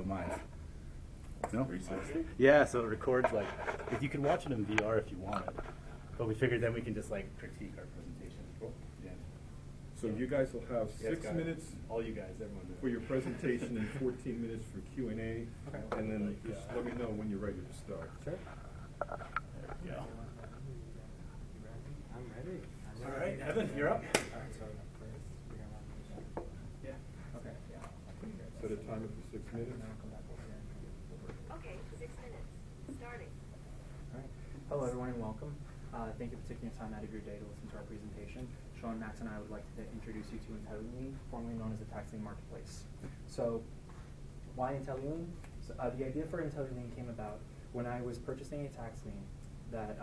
mind. No? 360? Yeah, so it records like, if you can watch it in VR if you wanted. But we figured then we can just like critique our presentation. Cool. Yeah. So you guys will have Yes, 6 guys. minutes All you guys, everyone. for your presentation and 14 minutes for Q&A. Okay. And then just let me know when you're ready to start. Sure. There we go. I'm ready. All right, Evan, you're up. Yeah. Okay. Yeah. Set a timer for 6 minutes. Okay, 6 minutes. Starting. All right. Hello, everyone, and welcome. Thank you for taking your time out of your day to listen to our presentation. Sean, Max, and I would like to introduce you to Lien, formerly known as the Tax Lien Marketplace. So, why Lien? So, the idea for Lien came about when I was purchasing a tax lien that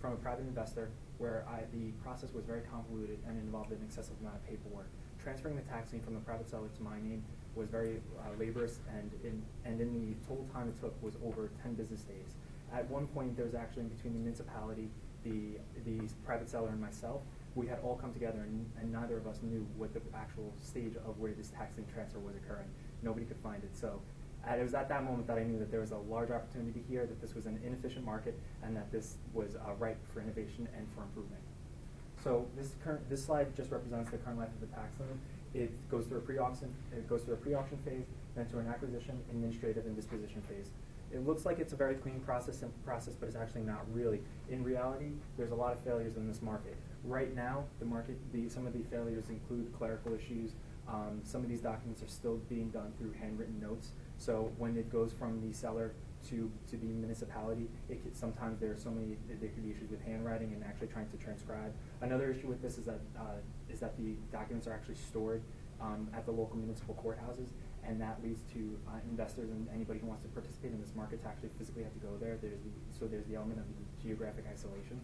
from a private investor, where the process was very convoluted and involved an excessive amount of paperwork. Transferring the tax lien from the private seller to my name was very laborious, and in the total time it took was over 10 business days. At one point, there was actually between the municipality, the private seller, and myself, we had all come together, and neither of us knew what the actual stage of where this tax lien transfer was occurring. Nobody could find it. So it was at that moment that I knew that there was a large opportunity here, that this was an inefficient market, and that this was ripe for innovation and for improvement. So this slide just represents the current life of the tax lien. It goes through a pre-auction phase, then to an acquisition, administrative, and disposition phase. It looks like it's a very clean process, simple process, but it's actually not really. In reality, there's a lot of failures in this market. Right now, the market, some of the failures include clerical issues. Some of these documents are still being done through handwritten notes. So when it goes from the seller to the municipality, sometimes there could be issues with handwriting and actually trying to transcribe. Another issue with this is that the documents are actually stored at the local municipal courthouses, and that leads to investors and anybody who wants to participate in this market to actually physically have to go there. There's the element of the geographic isolation,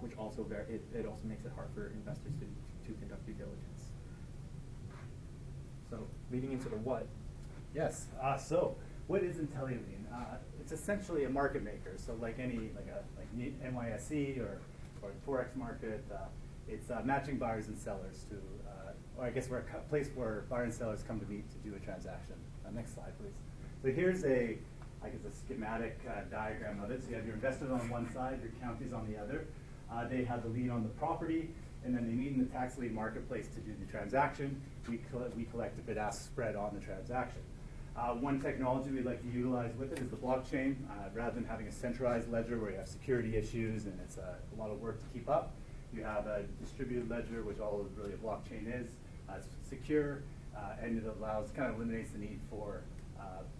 which also it also makes it hard for investors to conduct due diligence. So leading into the what. Yes. So what is Lien? It's essentially a market maker. So like NYSE or Forex market, it's matching buyers and sellers to, or I guess we're a place where buyers and sellers come to meet to do a transaction. Next slide, please. So here's a schematic diagram of it. So you have your investors on one side, your counties on the other. They have the lien on the property, and then they meet in the tax lien marketplace to do the transaction. We collect a bid-ask spread on the transaction. One technology we like to utilize with it is the blockchain. Rather than having a centralized ledger where you have security issues and it's a lot of work to keep up, you have a distributed ledger, which all really a blockchain is. It's secure, and it eliminates the need for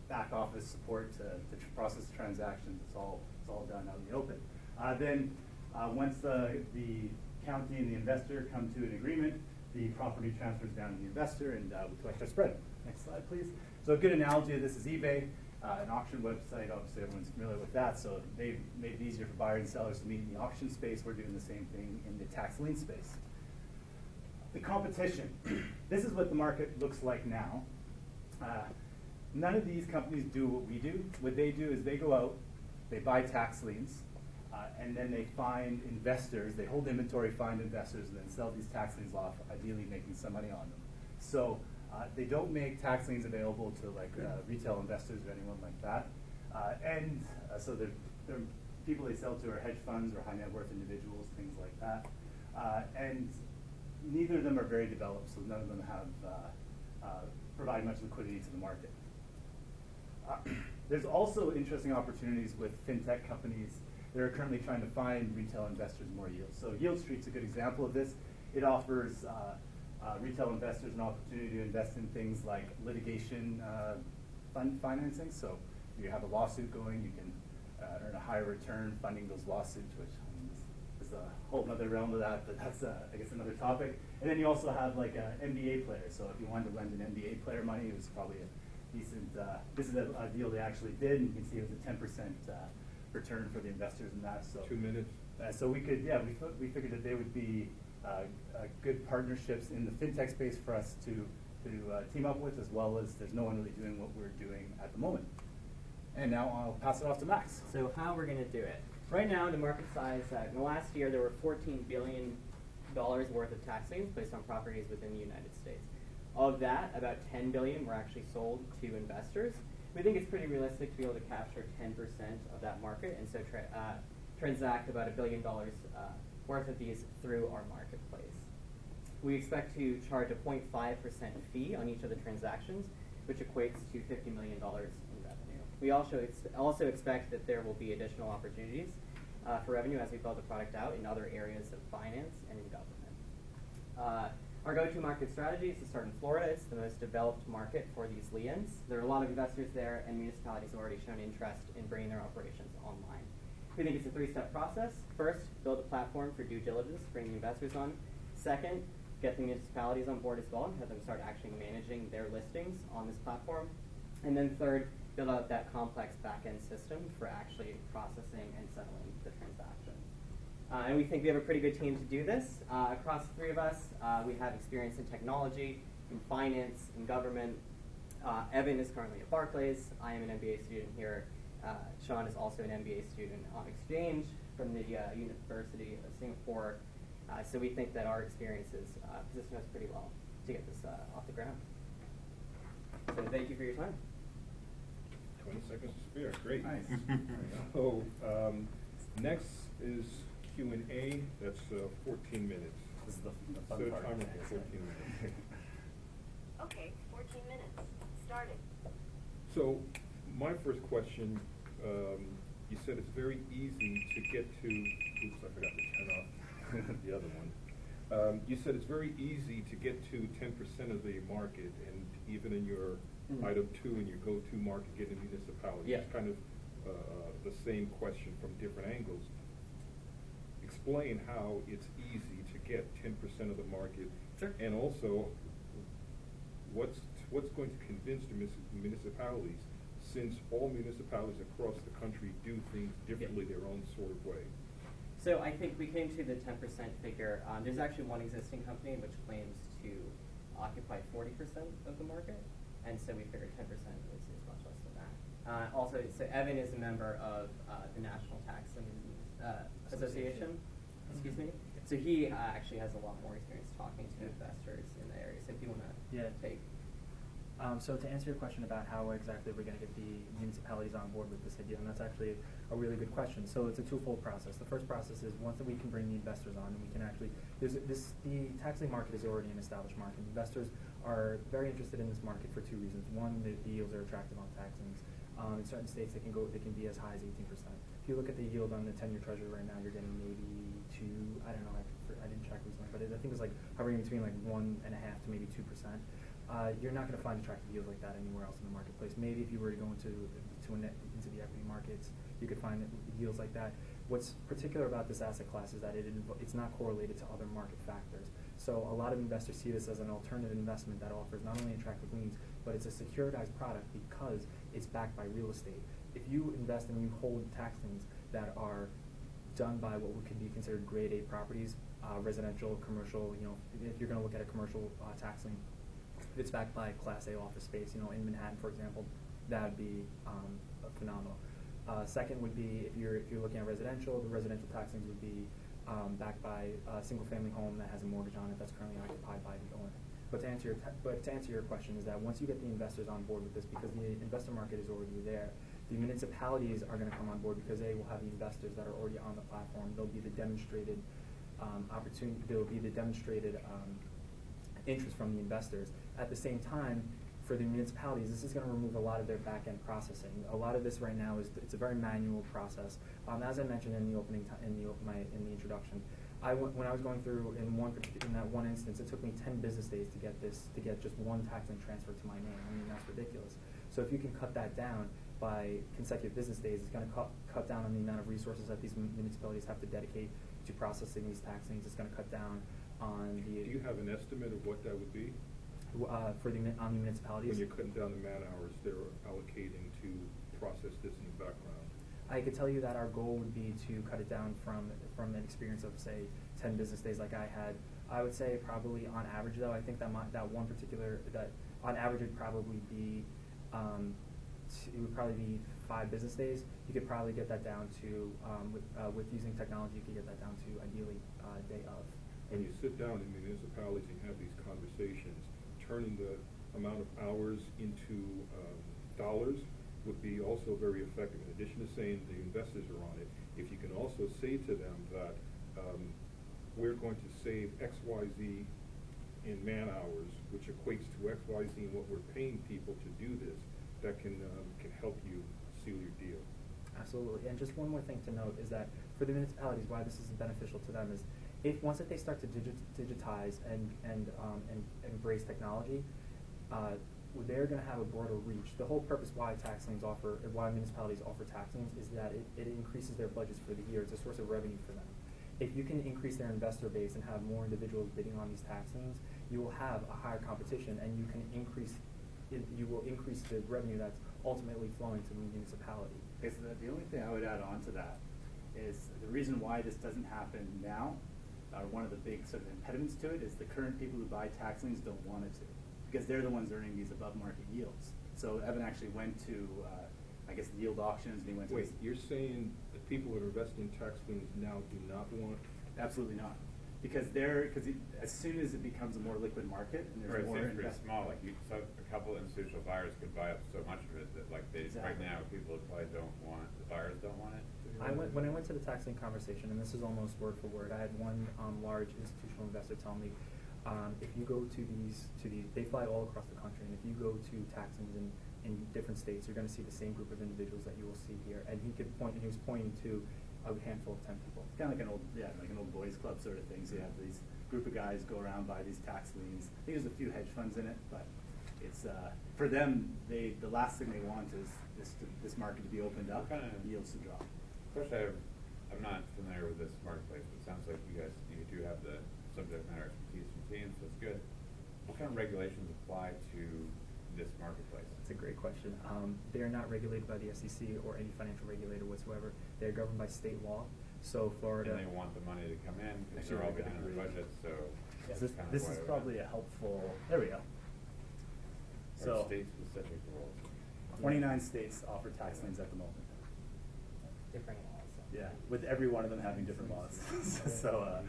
back office support to process transactions. It's all done out in the open. Then once the county and the investor come to an agreement, the property transfers down to the investor, and we collect our spread. Next slide, please. So a good analogy of this is eBay, an auction website. Obviously, everyone's familiar with that. So they've made it easier for buyers and sellers to meet in the auction space. We're doing the same thing in the tax lien space. The competition. This is what the market looks like now. None of these companies do what we do. What they do is they go out, they buy tax liens, and then they find investors. They hold inventory, find investors, and then sell these tax liens off, ideally making some money on them. So they don't make tax liens available to retail investors or anyone like that. So they're people they sell to are hedge funds or high net worth individuals, things like that. And neither of them are very developed, so none of them have provide much liquidity to the market. There's also interesting opportunities with fintech companies that are currently trying to find retail investors more yield. So Yield Street's a good example of this. It offers retail investors an opportunity to invest in things like litigation fund financing. So if you have a lawsuit going, you can earn a higher return funding those lawsuits, which is a whole other realm of that, but that's, I guess, another topic. And then you also have like an NBA player. So if you wanted to lend an NBA player money, it was probably a decent, this is a deal they actually did, and you can see it was a 10% return for the investors in that. So 2 minutes. So we could, we figured that they would be good partnerships in the fintech space for us to team up with, as well as there's no one really doing what we're doing at the moment. And now I'll pass it off to Max. So how we're going to do it. Right now, the market size, in the last year, there were $14 billion worth of tax liens placed on properties within the United States. Of that, about $10 billion were actually sold to investors. We think it's pretty realistic to be able to capture 10% of that market, and so transact about $1 billion worth of these through our marketplace. We expect to charge a 0.5% fee on each of the transactions, which equates to $50 million in revenue. We also expect that there will be additional opportunities for revenue as we build the product out in other areas of finance and in government. Our go-to market strategy is to start in Florida. It's the most developed market for these liens. There are a lot of investors there, and municipalities have already shown interest in bringing their operations online. We think it's a three-step process. First, build a platform for due diligence, bring the investors on. Second, get the municipalities on board as well and have them start actually managing their listings on this platform. And then third, build out that complex back-end system for actually processing and settling the transactions. And we think we have a pretty good team to do this. Across the three of us, we have experience in technology, in finance, in government. Evan is currently at Barclays. I am an MBA student here. Sean is also an MBA student on exchange from the University of Singapore. So we think that our experiences position us pretty well to get this off the ground. So thank you for your time. 20 seconds to spare, great. Nice. So, next is Q&A, that's 14 minutes. This is the fun Set a part. timer for 14 minutes. Okay, 14 minutes. Starting. So, my first question, you said it's very easy to get to, oops, I forgot to turn off the other one. You said it's very easy to get to 10% of the market, and even in your item 2 in your go-to market, getting municipalities. Yeah. It's kind of the same question from different angles. Explain how it's easy to get 10% of the market. Sure. And also, what's going to convince the municipalities, since all municipalities across the country do things differently, their own sort of way? So I think we came to the 10% figure. There's actually one existing company which claims to occupy 40% of the market, and so we figured 10% is much less than that. Also, so Evan is a member of the National Tax Association. Excuse me. So he actually has a lot more experience talking to investors in the area. So if you want to take. So to answer your question about how exactly we're going to get the municipalities on board with this idea, and that's actually a really good question. So it's a twofold process. The first process is once that we can bring the investors on, and we can actually, the tax lien market is already an established market. Investors are very interested in this market for two reasons. One, the yields are attractive on tax liens. In certain states, they can be as high as 18%. If you look at the yield on the 10-year treasury right now, you're getting maybe I don't know, I didn't check recently, but I think it's like hovering between like 1.5 to maybe 2%. You're not going to find attractive yields like that anywhere else in the marketplace. Maybe if you were to go into the equity markets, you could find yields like that. What's particular about this asset class is that it's not correlated to other market factors. So a lot of investors see this as an alternative investment that offers not only attractive liens, but it's a securitized product because it's backed by real estate. If you invest and you hold tax liens that are done by what could be considered grade A properties, residential, commercial, if you're going to look at a commercial tax lien, if it's backed by Class A office space, in Manhattan, for example, that would be phenomenal. Second would be if you're looking at residential, the residential tax liens would be backed by a single-family home that has a mortgage on it that's currently occupied by the owner. But to answer your question is that once you get the investors on board with this, because the investor market is already there, the municipalities are going to come on board because they will have the investors that are already on the platform. There'll be the demonstrated opportunity. There will be the demonstrated interest from the investors. At the same time, for the municipalities, this is going to remove a lot of their back-end processing. A lot of this right now it's a very manual process. As I mentioned in the introduction, when I was going through in that one instance, it took me 10 business days to get just one tax lien transferred to my name. I mean, that's ridiculous. So if you can cut that down by consecutive business days, it's going to cut down on the amount of resources that these municipalities have to dedicate to processing these tax liens. It's going to cut down on the. Do you have an estimate of what that would be? On the municipalities? When you're cutting down the man hours they're allocating to process this in the background. I could tell you that our goal would be to cut it down from an experience of, say, 10 business days like I had. I would say probably on average, though, I think that on average would probably be, it would probably be 5 business days. You could probably get that down to, with using technology, you could get that down to ideally day of. When you sit down in municipalities and have these conversations, turning the amount of hours into dollars, would be also very effective. In addition to saying the investors are on it, if you can also say to them that we're going to save X, Y, Z in man hours, which equates to X, Y, Z in what we're paying people to do this, that can help you seal your deal. Absolutely. And just one more thing to note is that for the municipalities, why this is beneficial to them is if once that they start to digitize and embrace technology, they're going to have a broader reach. The whole purpose why why municipalities offer tax liens is that it increases their budgets for the year. It's a source of revenue for them. If you can increase their investor base and have more individuals bidding on these tax liens, you will have a higher competition, and you will increase the revenue that's ultimately flowing to the municipality. Okay, so the only thing I would add on to that is the reason why this doesn't happen now, or one of the big sort of impediments to it, is the current people who buy tax liens don't want it to, because they're the ones earning these above market yields. So Evan actually went to, I guess, yield auctions, and he went to. Wait, you're saying that people that are investing in tax liens now do not want? Absolutely not, because as soon as it becomes a more liquid market and there's Right, more it's pretty small. Like so a couple of institutional buyers could buy up so much of it that, like, right Exactly. now people probably don't want. The buyers don't want it. When I went to the tax lien conversation, and this is almost word for word, I had one large institutional investor tell me, if you go to these, they fly all across the country, and if you go to tax liens in different states, you're going to see the same group of individuals that you will see here. And he was pointing to a handful of 10 people. Kind of like an old boys club sort of thing. So you have these group of guys go around, buy these tax liens. I think there's a few hedge funds in it, but it's for them. The last thing they want is this market to be opened up, What kind of yields to drop. Especially, I'm not familiar with this marketplace, but it sounds like you do have the subject matter expertise from teams, so it's good. What kind of regulations apply to this marketplace? That's a great question. They are not regulated by the SEC or any financial regulator whatsoever. They are governed by state law. So Florida. And they want the money to come in because Actually, they're all they've getting got their it. budgets. So Yes, that's kind of this why is we're probably a helpful. There we go. So state-specific rules. 29 states offer tax liens at the moment. Different laws. Yeah, with every one of them having different laws. So.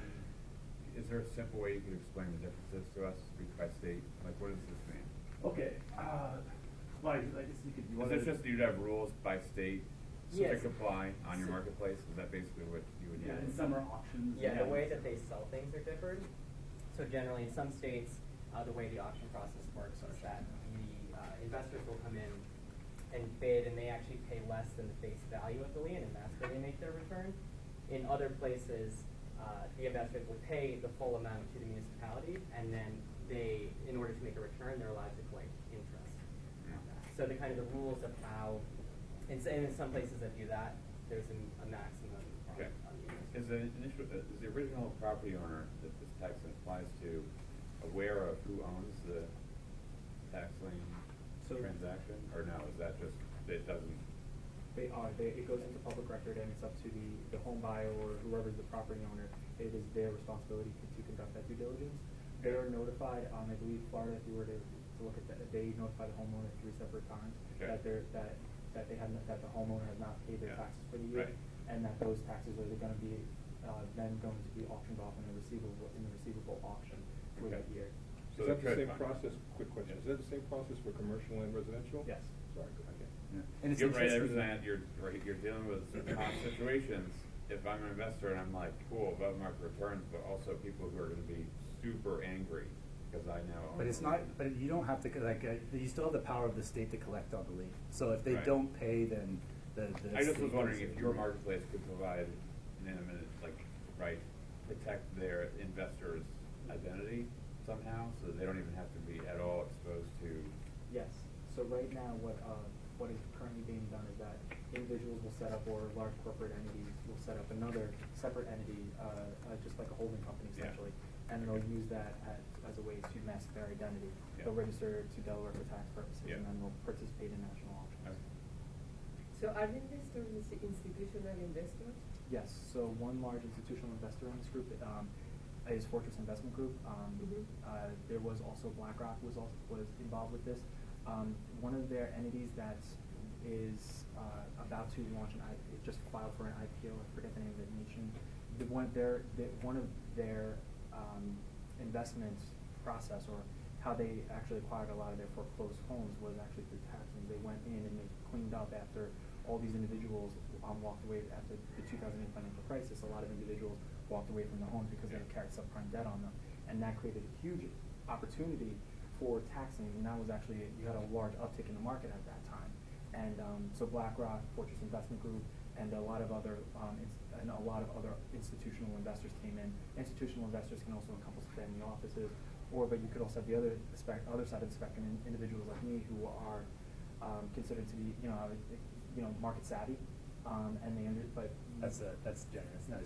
Is there a simple way you could explain the differences to us by state? Like, what does this mean? Okay. Well, I guess you could. Is it just you'd have rules by state so Yes. they apply on your marketplace? Is that basically what you would do? Yeah, and some are auctions. Yeah, the way that they sell things are different. So generally, in some states, the way the auction process works is that the investors will come in and bid, and they actually pay less than the face value of the lien, and that's where they make their return. In other places, the investors will pay the full amount to the municipality, and then in order to make a return, they're allowed to collect interest on that. So the kind of the rules of how, and in some places that do that, there's a maximum Okay. on the interest. Is the original property owner that this tax lien applies to aware of who owns the tax lien transaction, or no? Is that just it doesn't? They are. It goes into public record, and it's up to the home buyer or whoever's the property owner. It is their responsibility to conduct that due diligence. They are notified. I believe Florida, if you were to look at that, they notify the homeowner 3 separate times that the homeowner has not paid their taxes for the year, and that those taxes are going to be then going to be auctioned off in the receivable auction for that year. So is that the same process? Quick question. Is that the same process for commercial and residential? Yes. Sorry. Okay. Yeah. And it's You're right. interesting. You're dealing with some tough situations. If I'm an investor and I'm like, cool, above market returns, but also people who are going to be super angry because I know. But it's not. But you don't have to. You still have the power of the state to collect on the lien. So if they don't pay, then the. I just was state wondering goes if in. your marketplace could provide protect their investors' identity somehow, so that they don't even have to be at all exposed to. Yes. So right now, what is currently being done is that individuals will set up, or large corporate entities will set up another separate entity, just like a holding company essentially, and they'll use that as a way to mask their identity. Yeah. They'll register to Delaware for tax purposes, Yeah. and then they'll participate in national auctions. Okay. So are the investors institutional investors? Yes. So one large institutional investor in this group is Fortress Investment Group. There was also BlackRock was involved with this. One of their entities that is about to launch it just filed for an IPO. I forget the name of the nation. One of their investment process, or how they actually acquired a lot of their foreclosed homes, was actually through tax liens. They went in and they cleaned up after all these individuals walked away after the 2008 financial crisis. A lot of individuals walked away from their homes because they carried subprime debt on them, and that created a huge opportunity for tax liens. And that was actually, you had a large uptick in the market at that time. And so BlackRock, Fortress Investment Group, and a lot of other institutional investors came in. Institutional investors can also encompass family offices, but you could also have the other side of the spectrum, individuals like me who are considered to be market savvy, and but that's generous. No,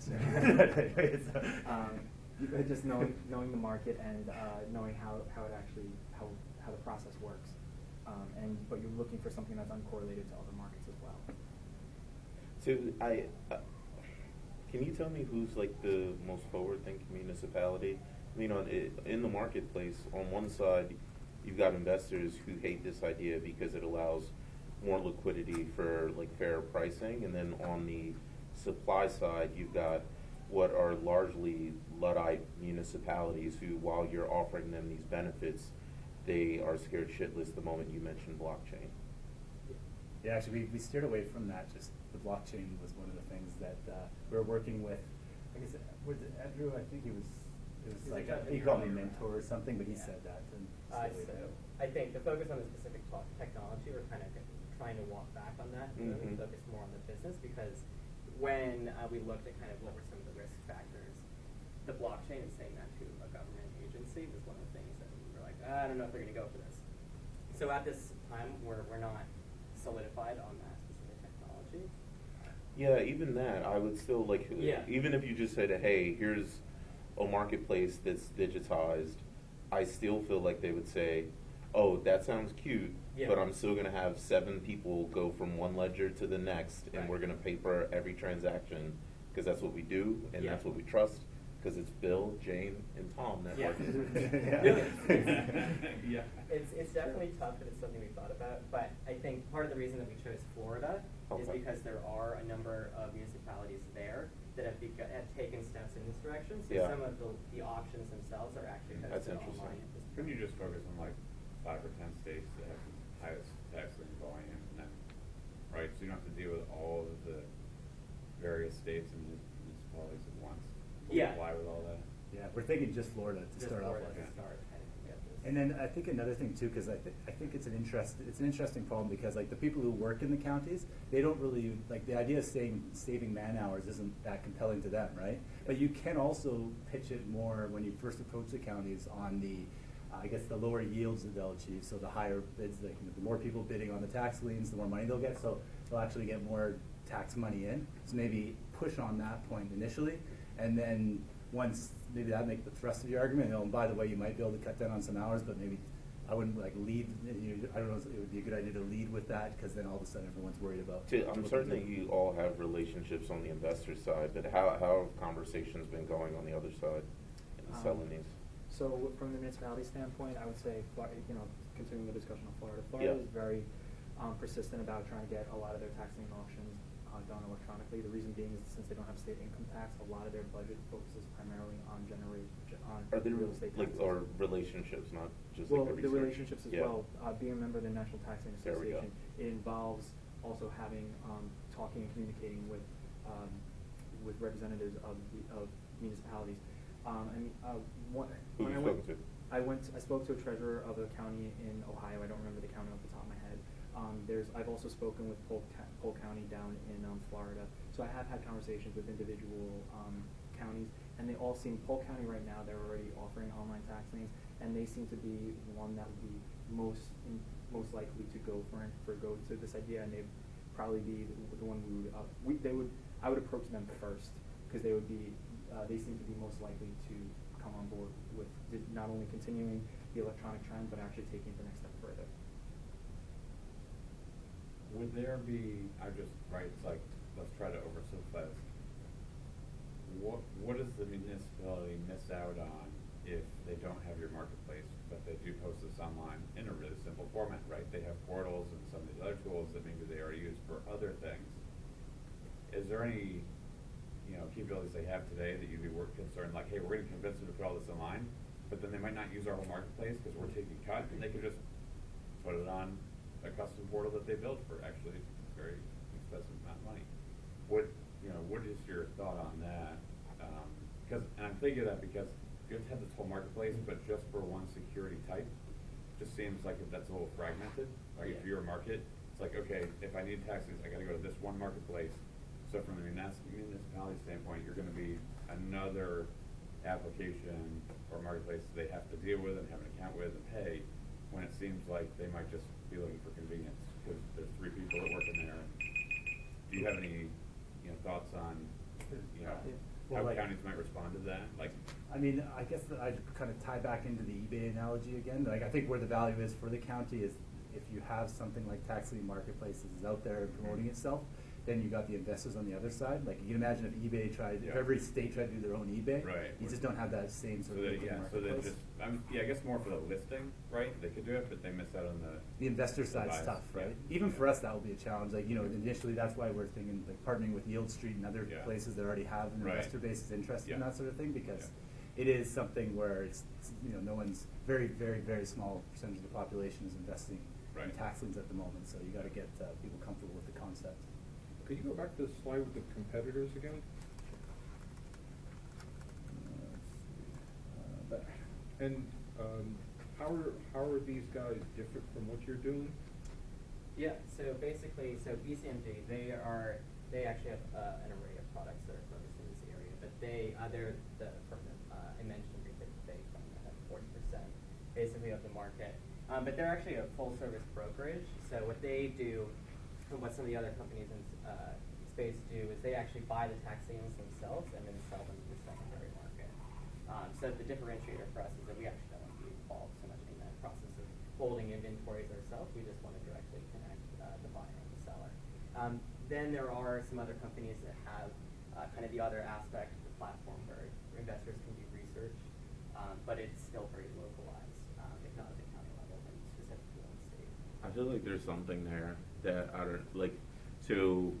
it's just knowing the market and knowing how the process works, but you're looking for something that's uncorrelated to other markets as well. So can you tell me who's like the most forward-thinking municipality? I mean, in the marketplace, on one side, you've got investors who hate this idea because it allows more liquidity for like fair pricing, and then on the supply side, you've got what are largely Luddite municipalities who, while you're offering them these benefits, they are scared shitless the moment you mention blockchain. Yeah, actually, we steered away from that. Just the blockchain was one of the things that we were working with. I guess was it Andrew? I think it was like he called me mentor or something, but he said that. And So I think the focus on the specific technology, we're kind of trying to walk back on that and really focus more on the business, because when we looked at kind of what were some of the risk factors, the blockchain and saying that to a government agency was one of the things that we were like, I don't know if they're going to go for this. So at this time, we're not solidified on that specific technology. Yeah, even that, I would still like, even if you just said, hey, here's a marketplace that's digitized, I still feel like they would say, oh, that sounds cute, but I'm still going to have 7 people go from one ledger to the next, and we're going to paper every transaction, because that's what we do, and that's what we trust, because it's Bill, Jane, and Tom that work. It's definitely tough, and it's something we thought about, but I think part of the reason that we chose Florida is because there are a number of municipalities there that have taken steps in this direction, so some of the auctions themselves are actually hosted online. Couldn't you just focus on like 5 or 10 states that have the highest tax lien volume, and then, right? So you don't have to deal with all of the various states and municipalities at once. Comply with all that. Yeah, we're thinking just Florida to start off with. And then I think another thing too, because I think it's an interesting problem, because like the people who work in the counties, they don't really like the idea of saving man hours isn't that compelling to them, right? But you can also pitch it more when you first approach the counties on the I guess the lower yields that they'll achieve, so the higher bids, the more people bidding on the tax liens, the more money they'll get, so they'll actually get more tax money in. So maybe push on that point initially, and then once maybe that make the thrust of your argument, and by the way, you might be able to cut down on some hours, but maybe I wouldn't like lead, I don't know, it would be a good idea to lead with that, because then all of a sudden everyone's worried about. I'm certain that you all have relationships on the investor side, but how have conversations been going on the other side in selling these? So from the municipality standpoint, I would say, continuing the discussion on Florida, Florida is very persistent about trying to get a lot of their tax lien auctions done electronically. The reason being is since they don't have state income tax, a lot of their budget focuses primarily on real estate taxes. Or relationships, not just the relationships as well. Being a member of the National Tax Lien Association, it involves also having talking and communicating with representatives of municipalities. I spoke to a treasurer of a county in Ohio. I don't remember the county off the top of my head. I've also spoken with Polk County down in Florida. So I have had conversations with individual counties, and they all seem, Polk County right now, they're already offering online tax liens, and they seem to be one that would be most likely to go to this idea, and they'd probably be the one I would approach them first, because they would be. They seem to be most likely to come on board with not only continuing the electronic trend, but actually taking it the next step further. Would there be, it's like, let's try to oversimplify this. What does the municipality miss out on if they don't have your marketplace, but they do post this online in a really simple format, right? They have portals and some of these other tools that maybe they already use for other things. Is there any capabilities they have today that you'd be concerned, like, hey, we're going to convince them to put all this online, but then they might not use our whole marketplace because we're taking a cut, and they could just put it on a custom portal that they built for actually a very expensive amount of money. What is your thought on that? And I'm thinking of that because you have to have this whole marketplace, but just for one security type, just seems like that's a little fragmented. Like if you're a market, it's like, okay, if I need taxes, I got to go to this one marketplace. So from the municipality standpoint, you're going to be another application or marketplace they have to deal with and have an account with and pay, when it seems like they might just be looking for convenience because there's 3 people that work in there. Do you have any thoughts on Well, how like, counties might respond to that? Like, I mean, I guess that I'd kind of tie back into the eBay analogy again. Like, I think where the value is for the county is if you have something like Tax Lien Marketplaces is out there and promoting itself, then you got the investors on the other side. Like, you can imagine if eBay tried, if every state tried to do their own eBay, right. You just don't have that same sort of marketplace. I guess more for the listing, right? They could do it, but they miss out on the investor side's bias, tough, right? yeah. Even for us, that will be a challenge. Like, initially that's why we're thinking like partnering with Yield Street and other places that already have an investor base is interested in that sort of thing, because it is something where it's no one's very, very, very small percentage of the population is investing in tax liens at the moment. So you got to get people comfortable with the concept. Could you go back to the slide with the competitors again? Better. And how are these guys different from what you're doing? Yeah, so basically, ECMG, they actually have an array of products that are focused in this area, but they're the firm that I mentioned because they come at 40% basically of the market. But they're actually a full-service brokerage. So what they do, and what some of the other companies in space do, is they actually buy the tax liens themselves and then sell them to the secondary market. So the differentiator for us is that we actually don't want to be involved so much in that process of holding inventories ourselves. We just want to directly connect the buyer and the seller. Then there are some other companies that have kind of the other aspect of the platform where investors can do research, but it's still very localized, if not at the county level, and specifically in the state. I feel like there's something there that I don't like. To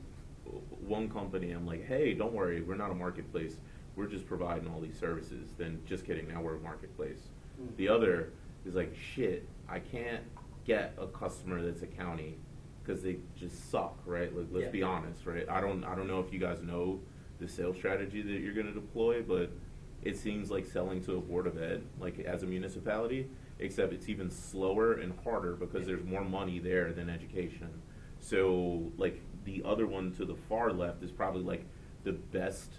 one company, I'm like, hey, don't worry, we're not a marketplace. We're just providing all these services. Then just kidding, now we're a marketplace. Mm-hmm. The other is like, shit, I can't get a customer that's a county because they just suck, right? Like, let's be honest, right? I don't know if you guys know the sales strategy that you're going to deploy, but it seems like selling to a board of ed, like as a municipality, except it's even slower and harder because there's more money there than education. So, like, the other one to the far left is probably, like, the best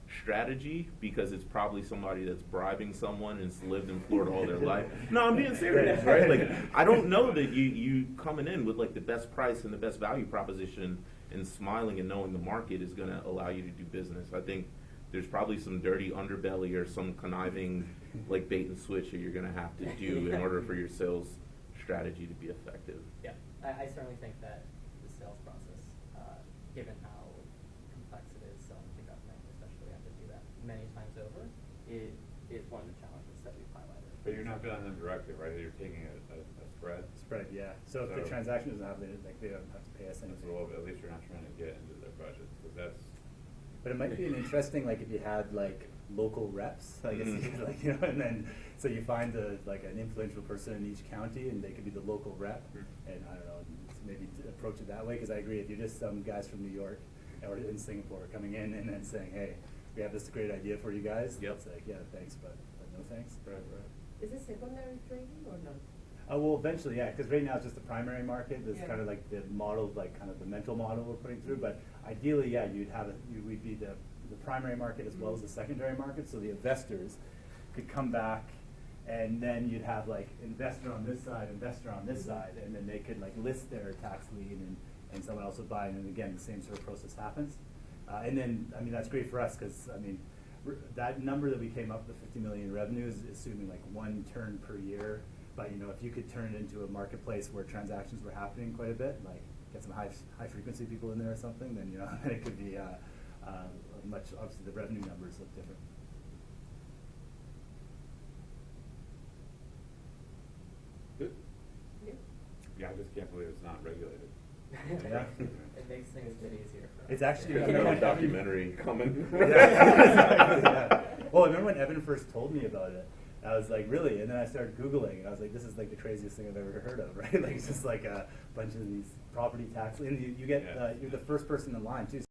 strategy because it's probably somebody that's bribing someone and's lived in Florida all their life. No, I'm being serious, right? Like, I don't know that you coming in with, like, the best price and the best value proposition and smiling and knowing the market is going to allow you to do business. I think there's probably some dirty underbelly or some conniving, like, bait and switch that you're going to have to do in order for your sales strategy to be effective. Yeah, I certainly think that the sales process, given how complex it is selling to government, especially after do that many times over, it is one of the challenges that we've highlighted. But you're not billing them directly, right? You're taking a spread? Spread, yeah. So if the transaction doesn't happen, they don't have to pay us anything. That's a little bit, at least you're not trying to get into their budgets, because that's... But it might be an interesting, like, if you had, like, local reps, I guess, like, and then, so you find like an influential person in each county, and they could be the local rep, and I don't know, maybe approach it that way, because I agree, if you're just some guys from New York or in Singapore coming in and then saying, hey, we have this great idea for you guys, it's like, yeah, thanks, but no thanks. Right. Is it secondary trading or not? Well, eventually, yeah, because right now it's just the primary market. It's kind of like the model, like kind of the mental model we're putting through. But ideally, yeah, we'd be the primary market as well as the secondary market. So the investors could come back, and then you'd have like investor on this side, investor on this side, and then they could like list their tax lien, and someone else would buy, and then again the same sort of process happens. And then, I mean, that's great for us because I mean, that number that we came up with, the 50 million revenue, is assuming like one turn per year. But you know, if you could turn it into a marketplace where transactions were happening quite a bit, like get some high frequency people in there or something, then you know it could be much. Obviously, the revenue numbers look different. Good. Yeah, I just can't believe it's not regulated. Yeah. It makes things a bit easier for us. It's actually There's another documentary coming. Yeah. Well, I remember when Evan first told me about it. I was like, really? And then I started Googling, and I was like, this is like the craziest thing I've ever heard of, right? Like, it's just like a bunch of these property tax, and you get, Yeah. you're the first person in line, too.